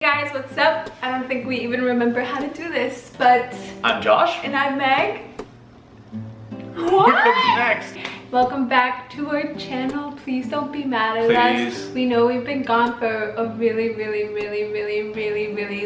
Guys, what's up? I don't think we even remember how to do this, but I'm Josh. And I'm Meg. What comes next? Welcome back to our channel. Please don't be mad at us. We know we've been gone for a really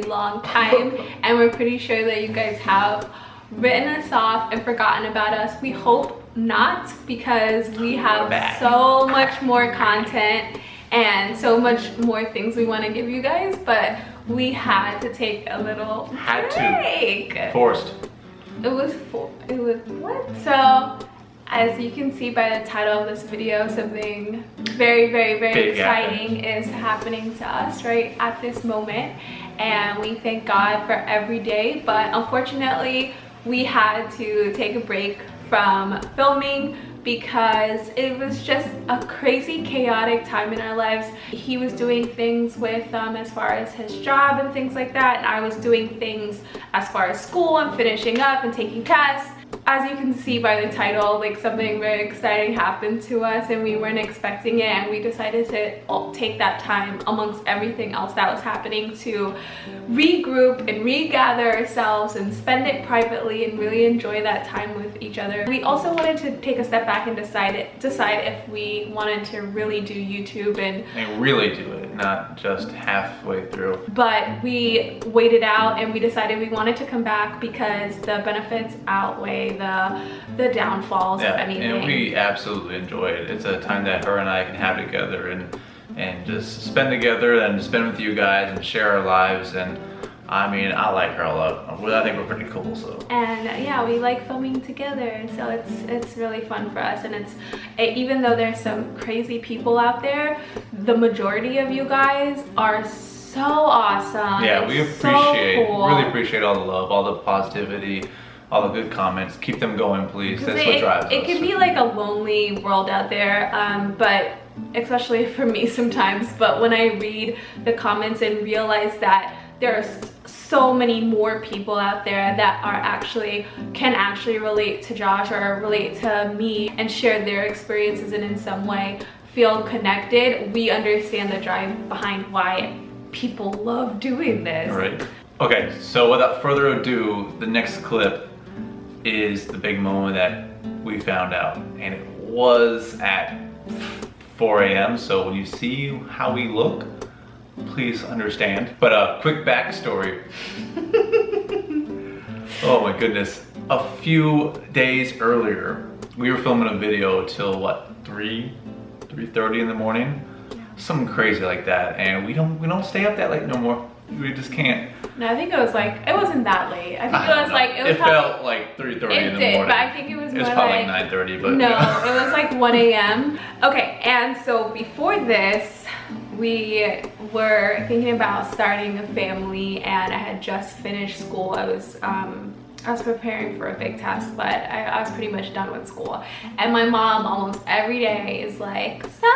long time, and we're pretty sure that you guys have written us off and forgotten about us. We hope not, because we have so much more content and so much more things we want to give you guys, but we had to take a little break. Forced. It was what? So, as you can see by the title of this video, something very exciting is happening to us right at this moment, and we thank God for every day. But unfortunately, we had to take a break from filming because it was just a crazy chaotic time in our lives. He was doing things with as far as his job and things like that, and I was doing things as far as school and finishing up and taking tests. As you can see by the title, like, something very exciting happened to us and we weren't expecting it, and we decided to take that time amongst everything else that was happening to regroup and regather ourselves and spend it privately and really enjoy that time with each other. We also wanted to take a step back and decide if we wanted to really do YouTube and really do it, not just halfway through. But we waited out and we decided we wanted to come back because the benefits outweigh the downfalls of anything. And we absolutely enjoy it. It's a time that her and I can have together and just spend together and spend with you guys and share our lives. And I mean, I like her a lot. I think we're pretty cool. So, and yeah, we like filming together, so it's really fun for us. And even though there's some crazy people out there, the majority of you guys are so awesome. Yeah, we really appreciate all the love, all the positivity, all the good comments. Keep them going, please. That's what drives us. It can be like a lonely world out there, but especially for me sometimes. But when I read the comments and realize that there's so many more people out there that can actually relate to Josh or relate to me and share their experiences and in some way feel connected, we understand the drive behind why people love doing this. Right. Okay, so without further ado, the next clip is the big moment that we found out, and it was at 4 a.m. so when you see how we look, please understand. But a quick backstory. Oh my goodness. A few days earlier, we were filming a video till what, 3:30 in the morning? Something crazy like that, and we don't stay up that late no more. We just can't. No, I think it wasn't that late. I think it felt like 3:30 in the morning. It did, but I think it was more like... It was probably like 9:30, but... No, it was like 1 a.m. Okay, and so before this, we were thinking about starting a family, and I had just finished school. I was preparing for a big test, but I was pretty much done with school. And my mom almost every day is like, so,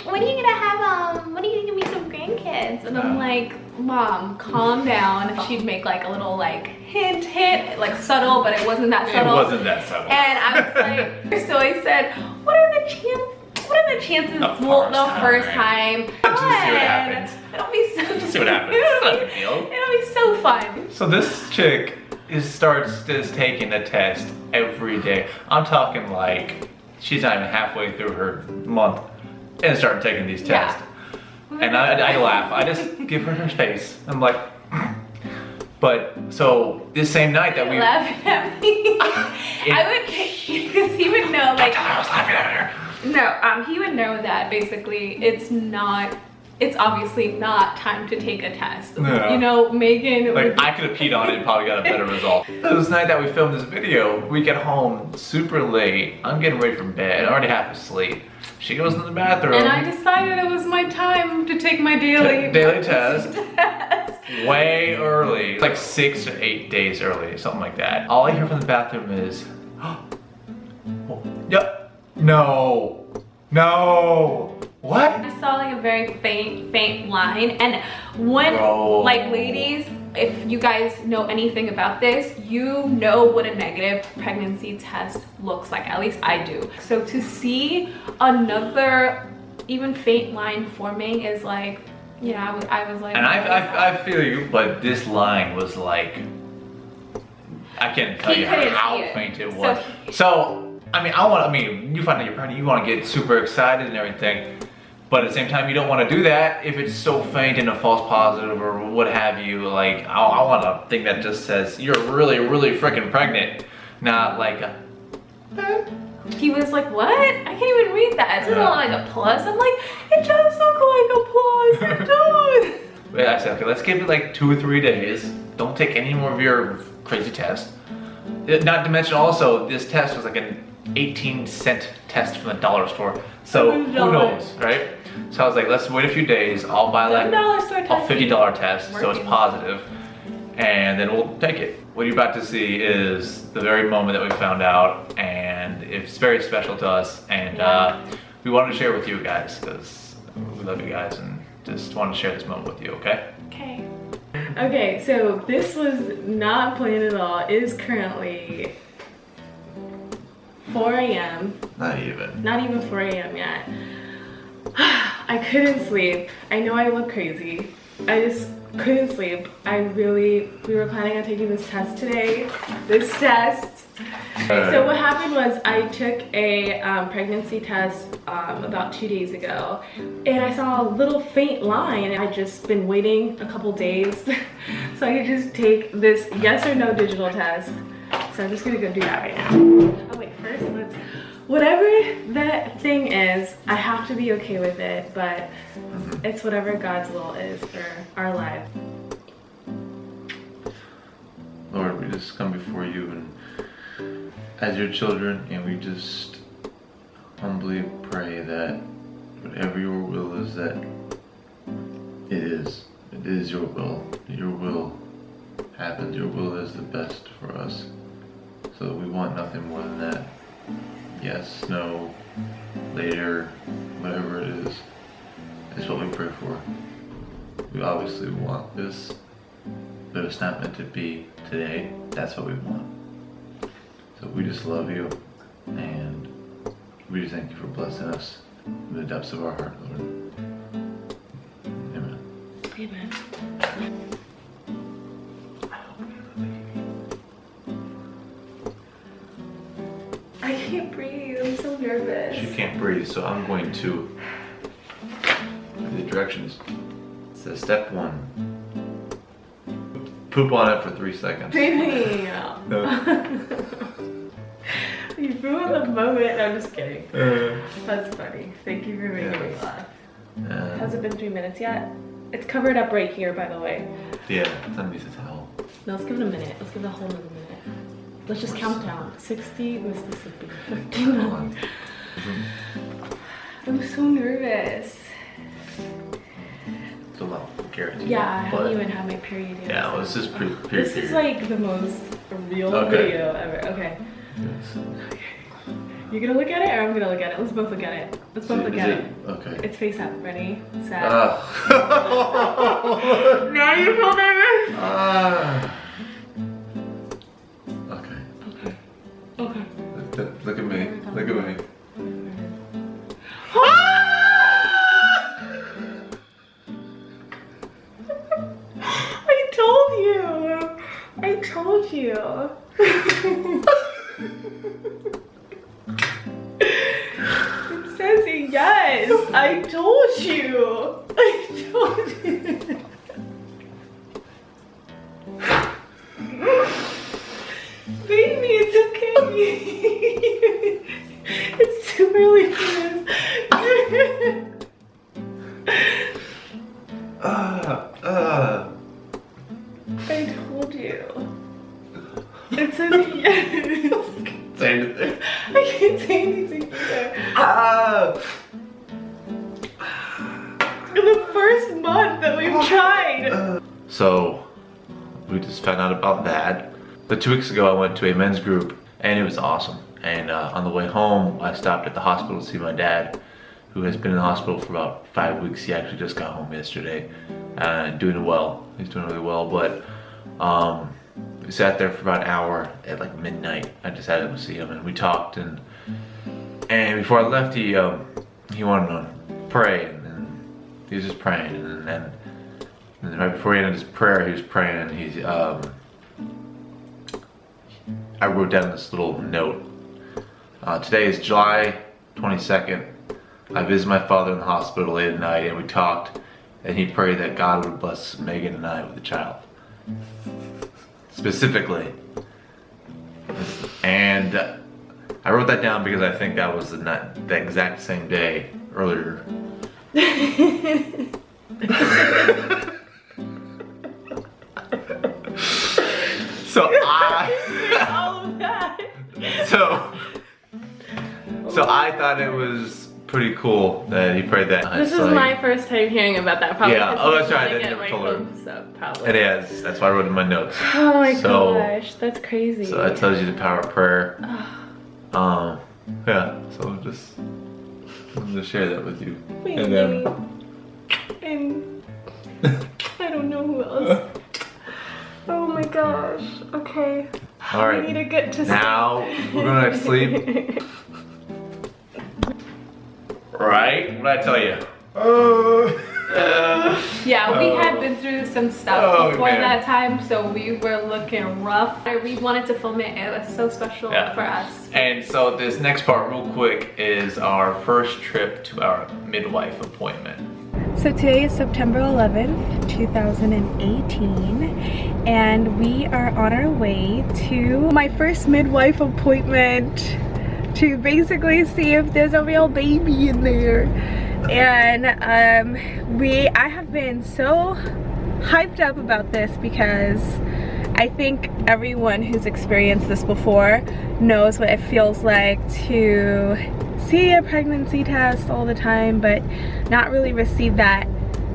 when are you gonna give me some grandkids? And I'm like, Mom, calm down. She'd make like a little like hint, like subtle, but it wasn't that subtle. It wasn't that subtle. And I was like, so I said, what are the chances the first time? Just see what happens. It'll be so Just see what happens. It's not a big deal. It'll be so fun. So this chick starts taking the test every day. I'm talking like she's not even halfway through her month and started taking these tests. Yeah. And I laugh. I just give her space. I'm like, but so this same night that we laughing at me. I would, because he would know, like, I was laughing at her. No, he would know that basically it's obviously not time to take a test. No. You know, Megan. Like, I could have peed on it and probably got a better result. This night that we filmed this video, we get home super late. I'm getting ready for bed. I'm already half asleep. She goes in the bathroom. And I decided it was my time to take my daily test. Way early. Like 6 or 8 days early, something like that. All I hear from the bathroom is, oh, yep, no, what? I just saw like a very faint line, and when, like, ladies, if you guys know anything about this, you know what a negative pregnancy test looks like. At least I do. So to see another even faint line forming is like, Yeah, I was like. And I feel you, but this line was like, I can't tell you how faint it was. So I mean, you find out you're pregnant, you want to get super excited and everything, but at the same time, you don't want to do that if it's so faint and a false positive or what have you. Like, I want a thing that just says you're really, really freaking pregnant, not like. He was like, what? I can't even read that. Is it like a plus? I'm like, it does look like a plus. It does. But I said, okay, let's give it like 2 or 3 days. Don't take any more of your crazy tests. Not to mention also, this test was like an 18-cent test from the dollar store. So who knows, right? So I was like, let's wait a few days. I'll buy like a $50 test, so it's positive, and then we'll take it. What you're about to see is the very moment that we found out, and it's very special to us, and we wanted to share it with you guys because we love you guys and just wanted to share this moment with you, okay? Okay. Okay, so this was not planned at all. It is currently 4 a.m. Not even. Not even 4 a.m. yet. I couldn't sleep. I know I look crazy. I just couldn't sleep. We were planning on taking this test today. This test. So what happened was I took a pregnancy test about 2 days ago, and I saw a little faint line, and I'd just been waiting a couple days so I could just take this yes or no digital test. So I'm just gonna go do that right now. Oh wait, first whatever that thing is, I have to be okay with it, but it's whatever God's will is for our life. Lord, we just come before you and as your children, and we just humbly pray that whatever your will is, that it is your will. Your will happens. Your will is the best for us. So we want nothing more than that. Yes, no, later, whatever it is, it's what we pray for. We obviously want this, but it's not meant to be today. That's what we want. So we just love you, and we just thank you for blessing us in the depths of our heart, Lord. Amen. Amen. I can't breathe. I'm so nervous. She can't breathe, so I'm going to do the directions. It says step 1. Poop on it for 3 seconds. Baby. No. You ruined the moment. No, I'm just kidding. That's funny. Thank you for making me laugh. Has it been 3 minutes yet? It's covered up right here, by the way. Yeah, it's underneath the towel. No, let's give it a minute. Let's give it a whole another minute. Let's just count down. 60, Mississippi, 59. I'm so nervous. It's a lot, guaranteed. Yeah, I haven't even had my period yet. Yeah, well, this is pretty. This is like the most real video ever. Okay. Yes. You're gonna look at it or I'm gonna look at it? Let's both look at it. Let's both look at it. Okay. It's face up. Ready? Set. Now you feel nervous? Okay. Okay. Look at me. Look at me. I told you. I told you. It says yes. I told you. I told you. Baby, it's okay. It's too early for this. I told you. It says yes. Say anything. I can't say anything either. In the first month that we've tried. So, we just found out about that. But 2 weeks ago I went to a men's group and it was awesome. And on the way home I stopped at the hospital to see my dad, who has been in the hospital for about 5 weeks. He actually just got home yesterday and doing well. He's doing really well, but we sat there for about an hour at like midnight. I decided to see him and we talked, and before I left he wanted to pray, and he was just praying, and then right before he ended his prayer, he was praying, and I wrote down this little note. Today is July 22nd. I visited my father in the hospital late at night, and we talked, and he prayed that God would bless Megan and I with a child. Specifically. And I wrote that down because I think that was the exact same day earlier. So all of that. So I thought it was pretty cool that he prayed that. This is like, my first time hearing about that. Probably. Yeah. Oh, that's right. I never told her. Probably. It is. That's why I wrote it in my notes. Oh my gosh, that's crazy. So that tells you the power of prayer. Yeah. So I'm just share that with you. And I don't know who else. Oh my gosh. Okay. All right. We need to get to now we're gonna sleep. Right? What did I tell you? Yeah, we had been through some stuff before that time, so we were looking rough. We wanted to film it. It was so special for us. And so this next part, real quick, is our first trip to our midwife appointment. So today is September 11th, 2018, and we are on our way to my first midwife appointment to basically see if there's a real baby in there. And I have been so hyped up about this because I think everyone who's experienced this before knows what it feels like to see a pregnancy test all the time but not really receive that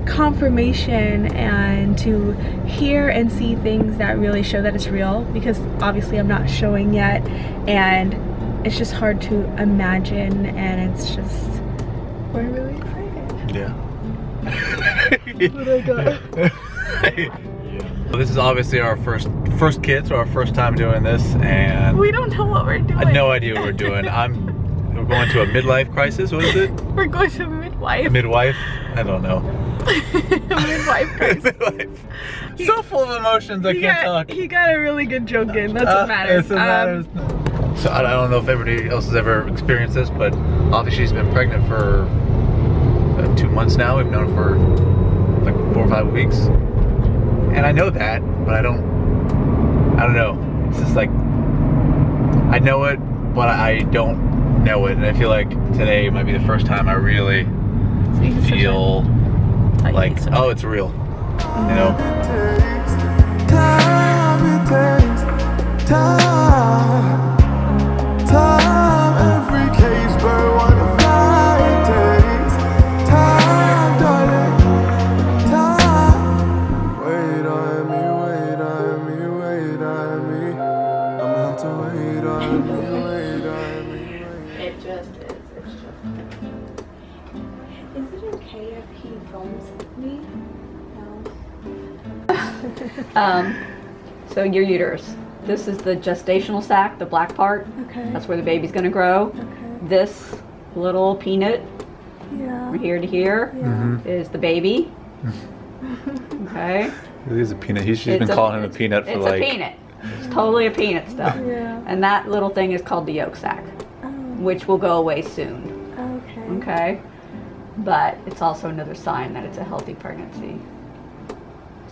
confirmation, and to hear and see things that really show that it's real, because obviously I'm not showing yet, and it's just hard to imagine, and it's just, we're really excited. Yeah. What I got. Well, this is obviously our first kid, so our first time doing this, and we don't know what we're doing. I have no idea what we're doing. We're going to a midlife crisis. What is it? We're going to a midwife. A midwife? I don't know. A midwife crisis. Midwife. So full of emotions, I can't talk. He got a really good joke in. That's what matters. So I don't know if everybody else has ever experienced this, but obviously she's been pregnant for 2 months now. We've known her for like 4 or 5 weeks, and I know that, but I don't know. It's just like I know it, but I don't know it, and I feel like today might be the first time I really feel like, oh, it's real, you know. Every case, but one of 5 days. Time, darling. Time. Wait on me, wait on me, wait on me. I'm about to wait on me, wait on me. It just is. It's just. Is it okay if he films me? So your uterus. This is the gestational sac, the black part. Okay. That's where the baby's gonna grow. Okay. This little peanut from here to here is the baby. Okay. It is a peanut. She's been calling him a peanut for like... It's a peanut. It's totally a peanut stuff. Yeah. And that little thing is called the yolk sac, which will go away soon. Okay. Okay. But it's also another sign that it's a healthy pregnancy.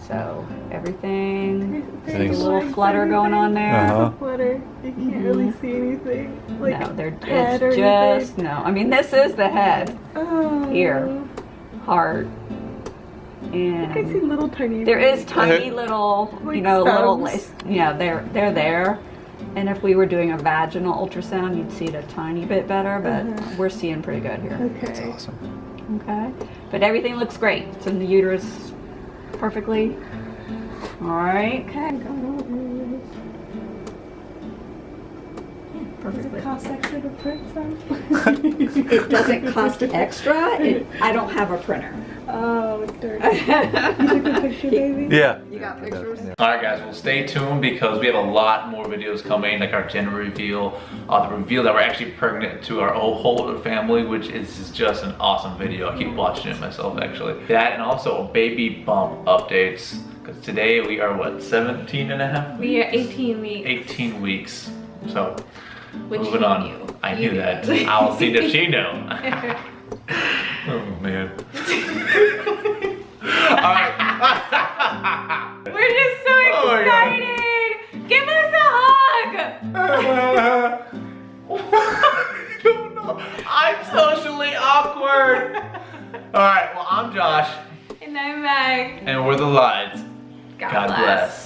So everything, there's a little flutter going on there. Flutter. You can't really see anything. Like No, head or it's just, anything. no. I mean, this is the head. Oh. Here. Heart. I see And little tiny. there is tiny little, Like you know, little, stubs. they're there. And if we were doing a vaginal ultrasound, you'd see it a tiny bit better, but we're seeing pretty good here. Okay. Awesome. Okay. But everything looks great. It's in the uterus perfectly. All right. Okay. perfectly. Cost extra to print some? It doesn't cost extra. I don't have a printer. Oh, it's dirty. You took a picture, baby? Yeah. You got pictures? Alright guys, well stay tuned because we have a lot more videos coming, like our gender reveal, the reveal that we're actually pregnant to our whole other family, which is just an awesome video. I keep watching it myself actually. That and also baby bump updates. Because today we are what, 17 and a half weeks? We are 18 weeks. 18 weeks. So, Which moving you on. knew. I You knew that. knew. I'll see if she knew. Oh man. Alright. We're just so Oh my God. excited. Give us a hug. I don't know. I'm socially awkward. Alright, well I'm Josh. And I'm Meg. And we're the Lides. God bless.